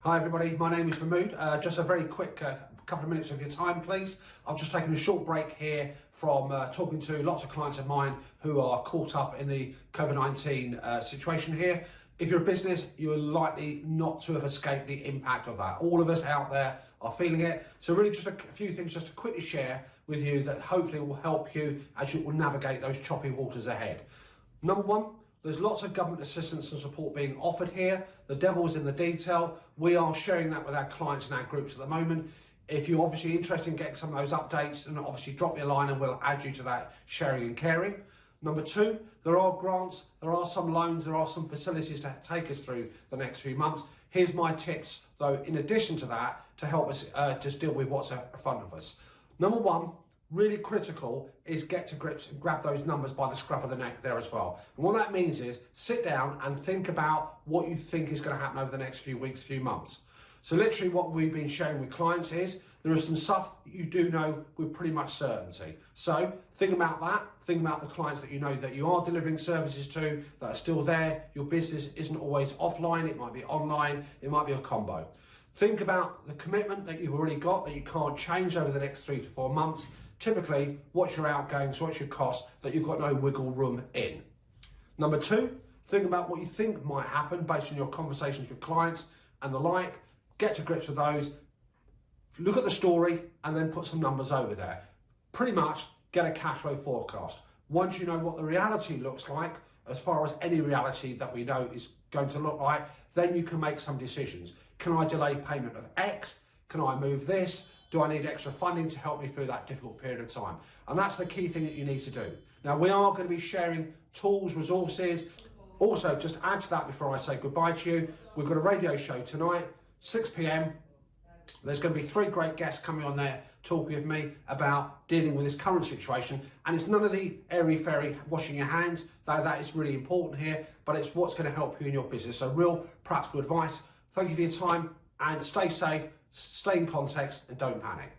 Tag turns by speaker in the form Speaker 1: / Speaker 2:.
Speaker 1: Hi everybody, my name is Mahmood. Just a very quick couple of minutes of your time please. I've just taken a short break here from talking to lots of clients of mine who are caught up in the COVID-19 situation here. If you're a business, you're likely not to have escaped the impact of that. All of us out there are feeling it. So really just a few things just to quickly share with you that hopefully will help you as you will navigate those choppy waters ahead. Number one, there's lots of government assistance and support being offered here. The devil's in the detail. We are sharing that with our clients and our groups at the moment. If you're obviously interested in getting some of those updates, then obviously drop me a line and we'll add you to that sharing and caring. Number two, there are grants, there are some loans, there are some facilities to take us through the next few months. Here's my tips, though, in addition to that, to help us just deal with what's in front of us. Number one, really critical, is get to grips and grab those numbers by the scruff of the neck there as well. And what that means is sit down and think about what you think is going to happen over the next few weeks, few months. So literally what we've been sharing with clients is there is some stuff you do know with pretty much certainty. So think about that, think about the clients that you know that you are delivering services to, that are still there. Your business isn't always offline, it might be online, it might be a combo. Think about the commitment that you've already got that you can't change over the next 3 to 4 months. Typically, what's your outgoings, what's your cost that you've got no wiggle room in. Number two, think about what you think might happen based on your conversations with clients and the like. Get to grips with those. Look at the story and then put some numbers over there. Pretty much get a cash flow forecast. Once you know what the reality looks like, as far as any reality that we know is going to look like, then you can make some decisions. Can I delay payment of X? Can I move this? Do I need extra funding to help me through that difficult period of time? And that's the key thing that you need to do. Now, we are going to be sharing tools, resources. Also, just add to that before I say goodbye to you, we've got a radio show tonight, 6 p.m. There's going to be 3 great guests coming on there talking with me about dealing with this current situation. And it's none of the airy-fairy washing your hands, though that is really important here, but it's what's going to help you in your business. So real practical advice. Thank you for your time and stay safe, stay in context and don't panic.